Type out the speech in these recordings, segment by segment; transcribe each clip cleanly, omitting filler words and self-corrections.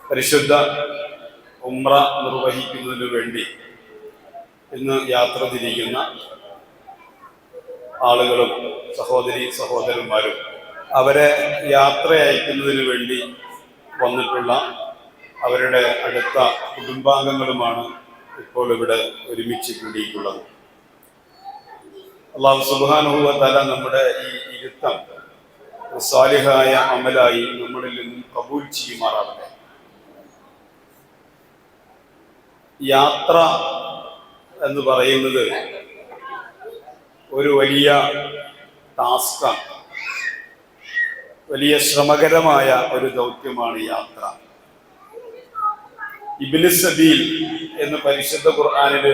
പരിശുദ്ധ ഉംറ നിർവഹിക്കുന്നതിന് വേണ്ടി ഇന്ന് യാത്ര തിരിക്കുന്ന ആളുകളും സഹോദരി സഹോദരന്മാരും അവരെ യാത്ര അയക്കുന്നതിന് വേണ്ടി വന്നിട്ടുള്ള അവരുടെ അടുത്ത കുടുംബാംഗങ്ങളുമാണ് ഇപ്പോൾ ഇവിടെ ഒരുമിച്ച് കൂടിയിട്ടുള്ളത്. അല്ലാഹു സുബ്ഹാനഹു വ തആല നമ്മുടെ ഈ ഇരുത്തം സാലിഹായ അമലായി നമ്മളിൽ നിന്നും കബൂൽ ചെയ്യുമാറാവട്ടെ. യാത്ര എന്ന് പറയുന്നത് ഒരു വലിയ ടാസ്കാണ്, വലിയ ശ്രമകരമായ ഒരു ദൗത്യമാണ് യാത്ര. ഇബ്നു സബീൽ എന്ന് പരിശുദ്ധ ഖുർആനിൽ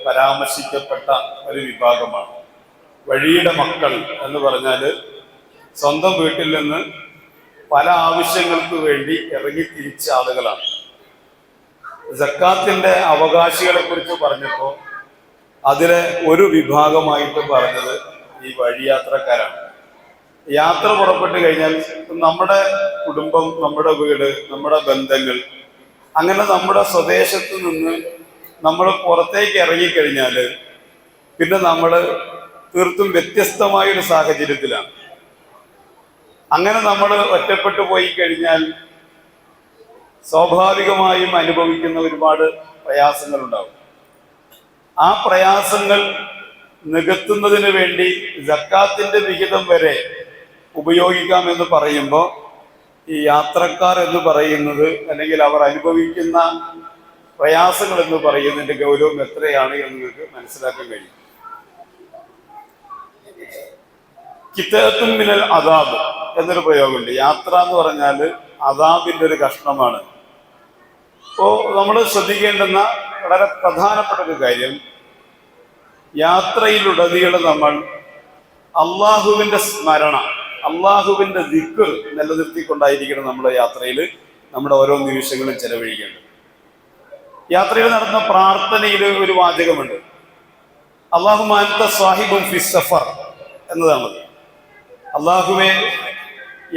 പരാമർശിക്കപ്പെട്ട ഒരു വിഭാഗമാണ്. വഴിയുടെ മക്കൾ എന്ന് പറഞ്ഞാൽ സ്വന്തം വീട്ടിൽ നിന്ന് പല ആവശ്യങ്ങൾക്ക് വേണ്ടി ഇറങ്ങി തിരിച്ച ആളുകളാണ്. സക്കാത്തിന്റെ അവകാശികളെ കുറിച്ച് പറഞ്ഞപ്പോൾ അതിലെ ഒരു വിഭാഗമായിട്ട് പറഞ്ഞത് ഈ വഴിയാത്രക്കാരാണ്. യാത്ര പുറപ്പെട്ടു കഴിഞ്ഞാൽ നമ്മുടെ കുടുംബം, നമ്മുടെ വീട്, നമ്മുടെ ബന്ധങ്ങൾ, അങ്ങനെ നമ്മുടെ സ്വദേശത്ത് നിന്ന് നമ്മൾ പുറത്തേക്ക് ഇറങ്ങിക്കഴിഞ്ഞാൽ പിന്നെ നമ്മൾ തീർത്തും വ്യത്യസ്തമായൊരു സാഹചര്യത്തിലാണ്. അങ്ങനെ നമ്മൾ ഒറ്റപ്പെട്ടു പോയി കഴിഞ്ഞാൽ സ്വാഭാവികമായും അനുഭവിക്കുന്ന ഒരുപാട് പ്രയാസങ്ങളുണ്ടാവും. ആ പ്രയാസങ്ങൾ നികത്തുന്നതിന് വേണ്ടി സക്കാത്തിന്റെ വിഹിതം വരെ ഉപയോഗിക്കാമെന്ന് പറയുമ്പോൾ ഈ യാത്രക്കാർ എന്ന് പറയുന്നത്, അല്ലെങ്കിൽ അവർ അനുഭവിക്കുന്ന പ്രയാസങ്ങൾ എന്ന് പറയുന്നതിന്റെ ഗൗരവം എത്രയാണ് എന്ന് നിങ്ങൾക്ക് മനസ്സിലാക്കാൻ കഴിയും. കിതാത്തുൻ മിനൽ അദാബ് എന്നൊരു പ്രയോഗമുണ്ട്. യാത്ര എന്ന് പറഞ്ഞാൽ അദാബിന്റെ ഒരു കഷ്ണമാണ്. അപ്പോൾ നമ്മൾ ശ്രദ്ധിക്കേണ്ടുന്ന വളരെ പ്രധാനപ്പെട്ട ഒരു കാര്യം, യാത്രയിലുടനീളം നമ്മൾ അള്ളാഹുവിന്റെ സ്മരണ, അള്ളാഹുവിന്റെ ദിക്ർ നിലനിർത്തിക്കൊണ്ടായിരിക്കണം നമ്മുടെ യാത്രയിൽ നമ്മുടെ ഓരോ നിമിഷങ്ങളും ചെലവഴിക്കേണ്ടത്. യാത്രയിൽ നടന്ന പ്രാർത്ഥനയിൽ ഒരു വാചകമുണ്ട്, അല്ലാഹുമ്മ അൻത സാഹിബുൻ ഫിസ് സഫർ എന്നതാണത്. അള്ളാഹുവെ,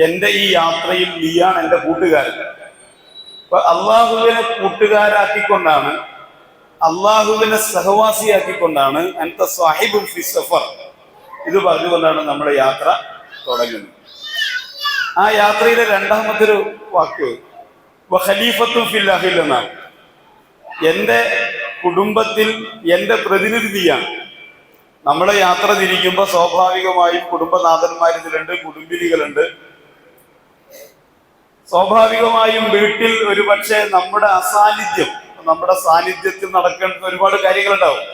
എൻ്റെ ഈ യാത്രയിൽ നീയാണ് എൻ്റെ കൂട്ടുകാരൻ. അപ്പൊ അള്ളാഹുവിനെ കൂട്ടുകാരാക്കിക്കൊണ്ടാണ്, അള്ളാഹുവിനെ സഹവാസിയാക്കിക്കൊണ്ടാണ് അൻത സാഹിബുൻ ഫിസ് സഫർ ഇത് പറഞ്ഞുകൊണ്ടാണ് നമ്മുടെ യാത്ര തുടങ്ങുന്നത്. ആ യാത്രയിലെ രണ്ടാമത്തെ ഒരു വാക്ക് ഖലീഫത്തുൻ ഫിൽ അഹ്ൽ എന്നാണ്. എൻ്റെ കുടുംബത്തിൽ എൻ്റെ പ്രതിനിധിയാണ്. നമ്മളെ യാത്ര തിരിക്കുമ്പോൾ സ്വാഭാവികമായും കുടുംബനാഥന്മാർ ഇതിലുണ്ട്, കുടുംബിനികളുണ്ട്. സ്വാഭാവികമായും വീട്ടിൽ ഒരുപക്ഷെ നമ്മുടെ അസാന്നിധ്യം, നമ്മുടെ സാന്നിധ്യത്തിൽ നടക്കേണ്ട ഒരുപാട് കാര്യങ്ങളുണ്ടാവും.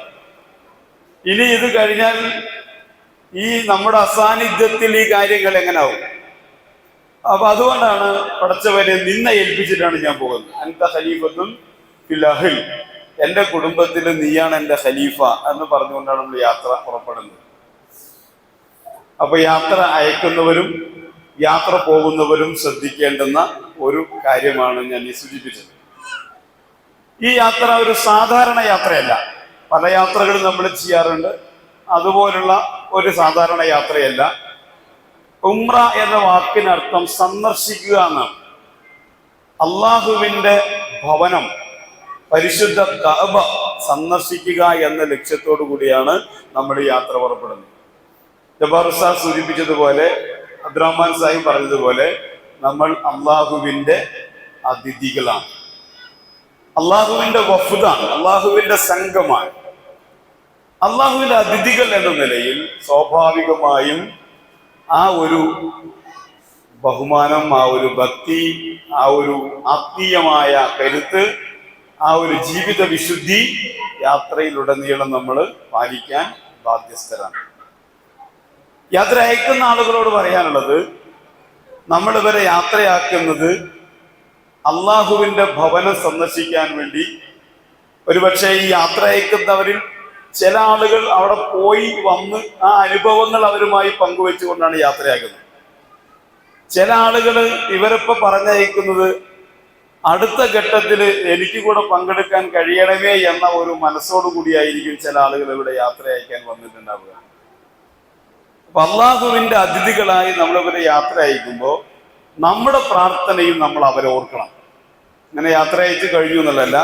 ഇനി ഇത് കഴിഞ്ഞാൽ ഈ നമ്മുടെ അസാന്നിധ്യത്തിൽ ഈ കാര്യങ്ങൾ എങ്ങനാവും? അപ്പൊ അതുകൊണ്ടാണ് പടച്ചവനെ നിന്നെ ഏൽപ്പിച്ചിട്ടാണ് ഞാൻ പോകുന്നത്. അൻത ഖലീഫത്തുൻ ഫിൽ അഹ്ൽ, എൻ്റെ കുടുംബത്തിൽ നീയാണ് എൻ്റെ ഖലീഫ എന്ന് പറഞ്ഞുകൊണ്ടാണ് നമ്മൾ യാത്ര പുറപ്പെടുന്നത്. അപ്പൊ യാത്ര അയക്കുന്നവരും യാത്ര പോകുന്നവരും ശ്രദ്ധിക്കേണ്ടുന്ന ഒരു കാര്യമാണ് ഞാൻ ഈ സൂചിപ്പിച്ചത്. ഈ യാത്ര ഒരു സാധാരണ യാത്രയല്ല. പല യാത്രകളും നമ്മൾ ചെയ്യാറുണ്ട്, അതുപോലുള്ള ഒരു സാധാരണ യാത്രയല്ല. ഉംറ എന്ന വാക്കിനർത്ഥം സന്ദർശിക്കുക എന്നാണ്. അള്ളാഹുവിന്റെ ഭവനം, പരിശുദ്ധ കഅബ സന്ദർശിക്കുക എന്ന ലക്ഷ്യത്തോടു കൂടിയാണ് നമ്മൾ യാത്ര പുറപ്പെടുന്നത്. ജബ്ബാർ ഉസ്താദ് സൂചിപ്പിച്ചതുപോലെ, അബ്ദുറഹ്മാൻ സാഹിബ് പറഞ്ഞതുപോലെ, നമ്മൾ അള്ളാഹുവിന്റെ അതിഥികളാണ്, അള്ളാഹുവിന്റെ വഫ്ദാണ്, അള്ളാഹുവിന്റെ സംഘമാണ്. അള്ളാഹുവിന്റെ അതിഥികൾ എന്ന നിലയിൽ സ്വാഭാവികമായും ആ ഒരു ബഹുമാനം, ആ ഒരു ഭക്തി, ആ ഒരു ആത്മീയമായ കരുത്ത്, ആ ഒരു ജീവിത വിശുദ്ധി യാത്രയിലുടനീളം നമ്മൾ പാലിക്കാൻ ബാധ്യസ്ഥരാണ്. യാത്ര അയക്കുന്ന ആളുകളോട് പറയാനുള്ളത്, നമ്മൾ ഇവരെ യാത്രയാക്കുന്നത് അള്ളാഹുവിന്റെ ഭവനം സന്ദർശിക്കാൻ വേണ്ടി. ഒരുപക്ഷെ ഈ യാത്ര അയക്കുന്നവരിൽ ചില ആളുകൾ അവിടെ പോയി വന്ന് ആ അനുഭവങ്ങൾ അവരുമായി പങ്കുവെച്ചുകൊണ്ടാണ് യാത്രയാക്കുന്നത്. ചില ആളുകൾ ഇവരിപ്പോ പറഞ്ഞയക്കുന്നത് അടുത്ത ഘട്ടത്തിൽ എനിക്ക് കൂടെ പങ്കെടുക്കാൻ കഴിയണമേ എന്ന ഒരു മനസ്സോടു കൂടിയായിരിക്കും ചില ആളുകൾ ഇവിടെ യാത്ര അയക്കാൻ വന്നിട്ടുണ്ടാവുക. അപ്പൊ അള്ളാഹുവിന്റെ അതിഥികളായി നമ്മളിവരെ യാത്ര അയക്കുമ്പോൾ നമ്മുടെ പ്രാർത്ഥനയും നമ്മൾ അവരെ ഓർക്കണം. ഇങ്ങനെ യാത്ര അയച്ച് കഴിഞ്ഞു എന്നുള്ളതല്ല,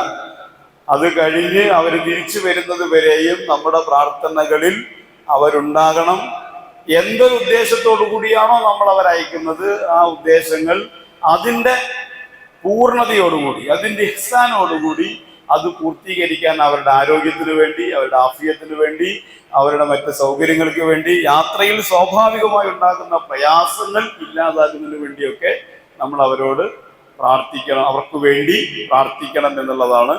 അത് കഴിഞ്ഞ് അവർ തിരിച്ചു വരുന്നത് വരെയും നമ്മുടെ പ്രാർത്ഥനകളിൽ അവരുണ്ടാകണം. എന്തൊരു ഉദ്ദേശത്തോടു കൂടിയാണോ നമ്മൾ അവരയക്കുന്നത്, ആ ഉദ്ദേശങ്ങൾ അതിൻ്റെ പൂർണ്ണതയോടുകൂടി, അതിൻ്റെ ഇഹ്സാനോടുകൂടി അത് പൂർത്തീകരിക്കാൻ അവരുടെ ആരോഗ്യത്തിന് വേണ്ടി, അവരുടെ ആഫിയത്തിന് വേണ്ടി, അവരുടെ മറ്റ് സൗകര്യങ്ങൾക്ക് വേണ്ടി, യാത്രയിൽ സ്വാഭാവികമായി ഉണ്ടാകുന്ന പ്രയാസങ്ങൾ ഇല്ലാതാകുന്നതിന് വേണ്ടിയൊക്കെ നമ്മൾ അവരോട് പ്രാർത്ഥിക്കണം, അവർക്ക് വേണ്ടി പ്രാർത്ഥിക്കണം എന്നുള്ളതാണ്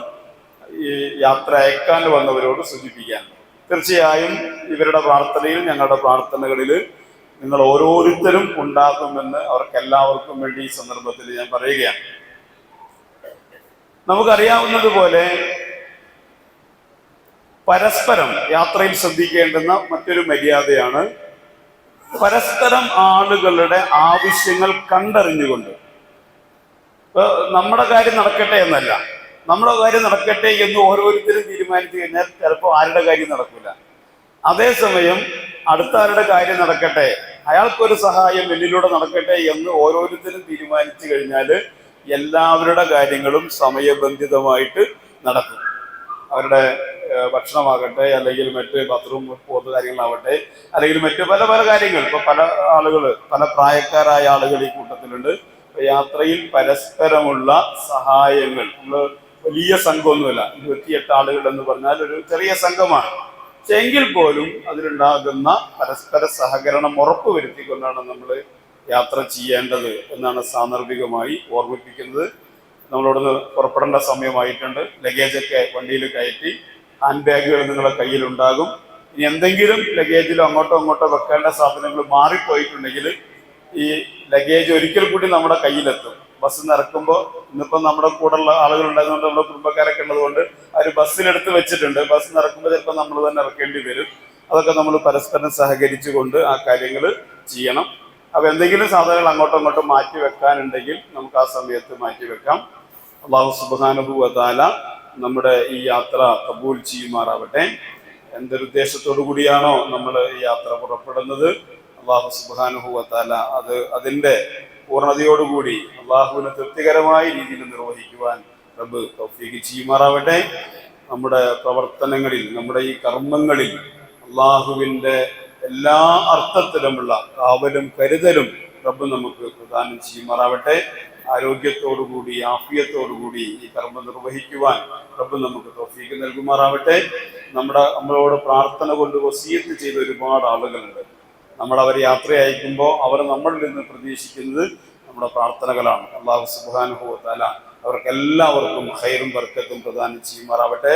ഈ യാത്ര അയക്കാൻ വന്നവരോട് സൂചിപ്പിക്കാൻ. തീർച്ചയായും ഇവരുടെ പ്രാർത്ഥനയിൽ, ഞങ്ങളുടെ പ്രാർത്ഥനകളിൽ നിങ്ങൾ ഓരോരുത്തരും ഉണ്ടാകുമെന്ന് അവർക്കെല്ലാവർക്കും വേണ്ടി ഈ സന്ദർഭത്തിൽ ഞാൻ പറയുകയാണ്. നമുക്കറിയാവുന്നതുപോലെ പരസ്പരം യാത്രയിൽ ശ്രദ്ധിക്കേണ്ടുന്ന മറ്റൊരു മര്യാദയാണ് പരസ്പരം ആളുകളുടെ ആവശ്യങ്ങൾ കണ്ടറിഞ്ഞുകൊണ്ട്. നമ്മുടെ കാര്യം നടക്കട്ടെ എന്നല്ല, നമ്മുടെ കാര്യം നടക്കട്ടെ എന്ന് ഓരോരുത്തരും തീരുമാനിച്ചു കഴിഞ്ഞാൽ ചിലപ്പോൾ ആരുടെ കാര്യം നടക്കില്ല. അതേസമയം അടുത്ത ആരുടെ കാര്യം നടക്കട്ടെ, അയാൾക്കൊരു സഹായം എന്നിലൂടെ നടക്കട്ടെ എന്ന് ഓരോരുത്തരും തീരുമാനിച്ചു കഴിഞ്ഞാൽ എല്ലാവരുടെ കാര്യങ്ങളും സമയബന്ധിതമായിട്ട് നടക്കും. അവരുടെ ഭക്ഷണമാകട്ടെ, അല്ലെങ്കിൽ മറ്റ് ബാത്റൂം പോകുന്ന കാര്യങ്ങളാവട്ടെ, അല്ലെങ്കിൽ മറ്റ് പല പല കാര്യങ്ങൾ. ഇപ്പൊ പല ആളുകൾ, പല പ്രായക്കാരായ ആളുകൾ ഈ കൂട്ടത്തിലുണ്ട്. യാത്രയിൽ പരസ്പരമുള്ള സഹായങ്ങൾ, നമ്മൾ വലിയ സംഘമൊന്നുമില്ല, 28 ആളുകൾ എന്ന് പറഞ്ഞാൽ ഒരു ചെറിയ സംഘമാണ്. എങ്കിൽ പോലും അതിലുണ്ടാകുന്ന പരസ്പര സഹകരണം ഉറപ്പുവരുത്തിക്കൊണ്ടാണ് നമ്മൾ യാത്ര ചെയ്യേണ്ടത് എന്നാണ് സാന്ദർഭികമായി ഓർമ്മിപ്പിക്കുന്നത്. നമ്മളോടൊന്ന് പുറപ്പെടേണ്ട സമയമായിട്ടുണ്ട്. ലഗേജൊക്കെ വണ്ടിയിൽ കയറ്റി, ഹാൻഡ് ബാഗുകൾ നിങ്ങളുടെ കയ്യിലുണ്ടാകും. ഇനി എന്തെങ്കിലും ലഗേജിലോ അങ്ങോട്ടോ വെക്കേണ്ട സാധനങ്ങൾ മാറിപ്പോയിട്ടുണ്ടെങ്കിൽ ഈ ലഗേജ് ഒരിക്കൽ കൂടി നമ്മുടെ കയ്യിലെത്തും. ബസ് നിറക്കുമ്പോൾ, ഇന്നിപ്പം നമ്മുടെ കൂടെയുള്ള ആളുകൾ ഉണ്ടായതുകൊണ്ട്, നമ്മുടെ കുടുംബക്കാരൊക്കെ ഉള്ളതുകൊണ്ട് അവർ ബസ്സിലെടുത്ത് വെച്ചിട്ടുണ്ട്. ബസ് നിറക്കുമ്പോൾ ചിലപ്പോൾ നമ്മൾ തന്നെ ഇറക്കേണ്ടി വരും. അതൊക്കെ നമ്മൾ പരസ്പരം സഹകരിച്ചുകൊണ്ട് ആ കാര്യങ്ങൾ ചെയ്യണം. അപ്പോൾ എന്തെങ്കിലും സാധനങ്ങൾ അങ്ങോട്ടോ മാറ്റി വെക്കാനുണ്ടെങ്കിൽ നമുക്ക് ആ സമയത്ത് മാറ്റി വെക്കാം. അല്ലാഹു സുബ്ഹാനഹു വ തആല നമ്മുടെ ഈ യാത്ര കബൂൽ ചെയ്യുമാറാവട്ടെ. എന്തൊരുദ്ദേശത്തോടു കൂടിയാണോ നമ്മൾ ഈ യാത്ര പുറപ്പെടുന്നത്, അല്ലാഹു സുബ്ഹാനഹു വ തആല അതിൻ്റെ പൂർണ്ണതയോടുകൂടി അള്ളാഹുവിന് തൃപ്തികരമായ രീതിയിൽ നിർവഹിക്കുവാൻ റബ്ബ് തൗഫീഖ് ചെയ്യുമാറാവട്ടെ. നമ്മുടെ പ്രവർത്തനങ്ങളിൽ, നമ്മുടെ ഈ കർമ്മങ്ങളിൽ അള്ളാഹുവിൻ്റെ എല്ലാ അർത്ഥത്തിലുമുള്ള കാവലും കരുതലും റബ്ബ് നമുക്ക് പ്രദാനം ചെയ്യുമാറാവട്ടെ. ആരോഗ്യത്തോടുകൂടി, ആഫിയത്തോടുകൂടി ഈ കർമ്മം നിർവഹിക്കുവാൻ റബ്ബ് നമുക്ക് തൗഫീഖ് നൽകുമാറാവട്ടെ. നമ്മളോട് പ്രാർത്ഥന കൊണ്ട് വസിയത്ത് ചെയ്ത ഒരുപാട് ആളുകളുണ്ട്. നമ്മൾ അവരെ യാത്ര അയക്കുമ്പോൾ അവർ നമ്മളിൽ നിന്ന് പ്രതീക്ഷിക്കുന്നത് നമ്മുടെ പ്രാർത്ഥനകളാണ്. അല്ലാഹു സുബ്ഹാനഹു വ തആല അവർക്കെല്ലാവർക്കും ഖൈറും ബർക്കത്തും പ്രദാനം ചെയ്യുമാറാവട്ടെ.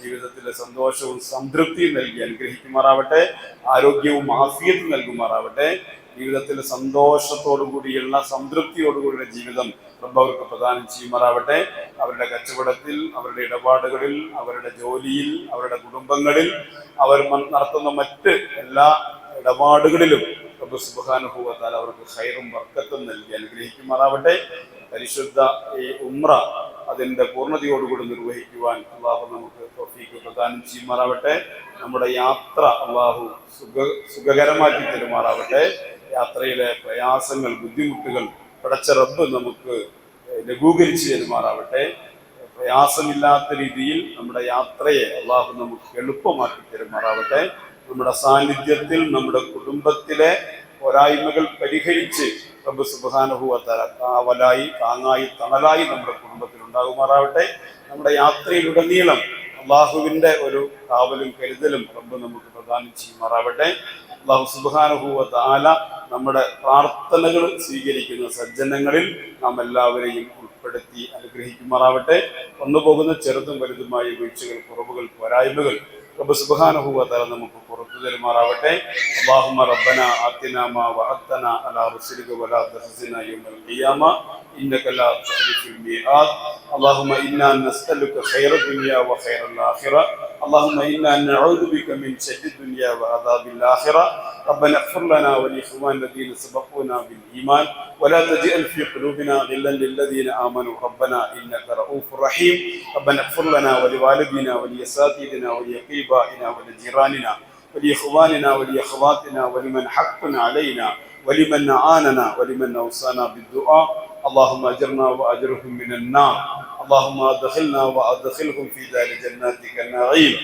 ജീവിതത്തിലെ സന്തോഷവും സംതൃപ്തിയും നൽകി അനുഗ്രഹിക്കുമാറാവട്ടെ. ആരോഗ്യവും ആഫിയത്തും നൽകുമാറാവട്ടെ. ജീവിതത്തിൽ സന്തോഷത്തോടു കൂടിയുള്ള, സംതൃപ്തിയോടുകൂടിയുള്ള ജീവിതം റബ്ബ് അവർക്ക് പ്രദാനം ചെയ്യുമാറാവട്ടെ. അവരുടെ കച്ചവടത്തിൽ, അവരുടെ ഇടപാടുകളിൽ, അവരുടെ ജോലിയിൽ, അവരുടെ കുടുംബങ്ങളിൽ, അവർ നടത്തുന്ന മറ്റ് എല്ലാ ഇടപാടുകളിലും റബ്ബ് സുബ്ഹാനഹു വ തആല അവർക്ക് ഖൈറും ബർക്കത്തും നൽകി അനുഗ്രഹിക്കുമാറാവട്ടെ. പരിശുദ്ധ ഈ ഉംറ അതിൻ്റെ പൂർണ്ണതയോടുകൂടി നിർവഹിക്കുവാൻ അള്ളാഹു നമുക്ക് തൗഫീഖ് പ്രദാനം ചെയ്യുമാറാവട്ടെ. നമ്മുടെ യാത്ര അള്ളാഹു സുഖകരമാക്കി തരുമാറാവട്ടെ. യാത്രയിലെ പ്രയാസങ്ങൾ, ബുദ്ധിമുട്ടുകൾ പടച്ച റബ്ബ് നമുക്ക് ലഘൂകരിച്ച് തരുമാറാവട്ടെ. പ്രയാസമില്ലാത്ത രീതിയിൽ നമ്മുടെ യാത്രയെ അള്ളാഹു നമുക്ക് എളുപ്പമാക്കി തരുമാറാവട്ടെ. നമ്മുടെ സാന്നിധ്യത്തിൽ നമ്മുടെ കുടുംബത്തിലെ പോരായ്മകൾ പരിഹരിച്ച് റബ്ബ് സുബ്ഹാനഹു വ തആല കാവലായി, താങ്ങായി, തണലായി നമ്മുടെ കുടുംബത്തിൽ ഉണ്ടാകുമാറാവട്ടെ. നമ്മുടെ യാത്രയിലുടനീളം അള്ളാഹുവിൻ്റെ ഒരു കാവലും കരുതലും റബ്ബ് നമുക്ക് പ്രദാനം ചെയ്യുമാറാവട്ടെ. അള്ളാഹു സുബ്ഹാനഹു വ തആല നമ്മുടെ പ്രാർത്ഥനകൾ സ്വീകരിക്കുന്ന സജ്ജനങ്ങളിൽ നാം എല്ലാവരെയും ഉൾപ്പെടുത്തി അനുഗ്രഹിക്കുമാറാവട്ടെ. വന്നുപോകുന്ന ചെറുതും വലുതുമായ വീഴ്ചകൾ, കുറവുകൾ, പോരായ്മകൾ റബ്ബ് സുബ്ഹാനഹു വ തആല നമുക്ക് പുറത്തു തരുമാറാവട്ടെ. അല്ലാഹുമ്മ റബ്ബനാ ആതിനാ മാ വഅദ്തനാ അലാ റസൂലിക വലാ തഖ്സിനാ യൗമൽ ഖിയാമ ഇന്നക ലാ തുഖ്ലിഫുൽ മീആദ്. അല്ലാഹുമ്മ ഇന്നാ നസ്അലുക ഖൈറad ദുനിയ വ ഖൈറൽ ആഖിറ. അല്ലാഹുമ്മ ഇന്നാ നഊദു ബിക മിൻ ശർരി ദുനിയ വ അദാബിൽ ആഖിറ. റബ്ബനാ ഇഗ്ഫിർ ലനാ വ ലിഇഖ്വാനിന الذين سبقونا بالإيمان ولا تجعل في قلوبنا غلا للذين آمنوا ربنا إنك رؤوف رحيم. ربنا اغفر لنا ولوالدينا ولأساتذتنا ولأقربائنا ولجيراننا ولإخواننا ولأخواتنا ولمن حق علينا ولمن أعاننا ولمن أوصانا بالدعاء. اللهم أجرنا وأجرهم من النار. اللهم أدخلنا وأدخلهم في دار جناتك النعيم.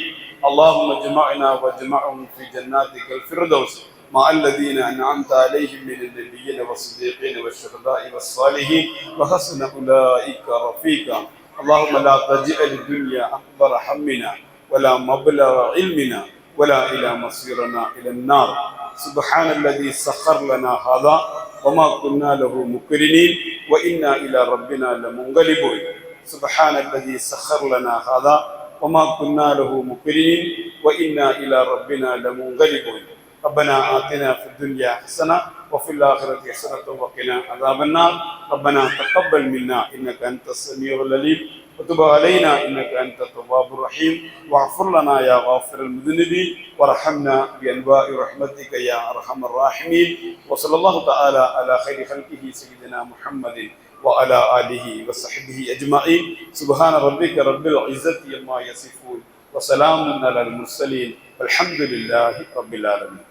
اللهم اجمعنا واجمعهم في جناتك الفردوس مع الذين أنعمت عليهم من النبيين والصديقين والشهداء والصالحين وحسن أولئك رفيقا. اللهم لا تجعل الدنيا أكبر همنا ولا مبلغ علمنا ولا إلى مصيرنا إلى النار. سبحان الذي سخر لنا هذا وما كنا له مقرنين وإنا إلى ربنا لمنقلبون. سبحان الذي سخر لنا هذا وما كنا له مقرنين وإنا إلى ربنا لمنقلبون. ربنا آتنا في الدنيا حسنة وفي الآخرة حسنة وقنا عذاب النار. ربنا تقبل منا إنك أنت السميع العليم وتب علينا إنك أنت التواب الرحيم واغفر لنا يا غافر المذنبين وارحمنا بأنواع رحمتك يا أرحم الراحمين. وصلى الله تعالى على خير خلقه سيدنا محمد وعلى آله وصحبه أجمعين. سبحان ربك رب العزة عما يصفون وسلام على المرسلين والحمد لله رب العالمين.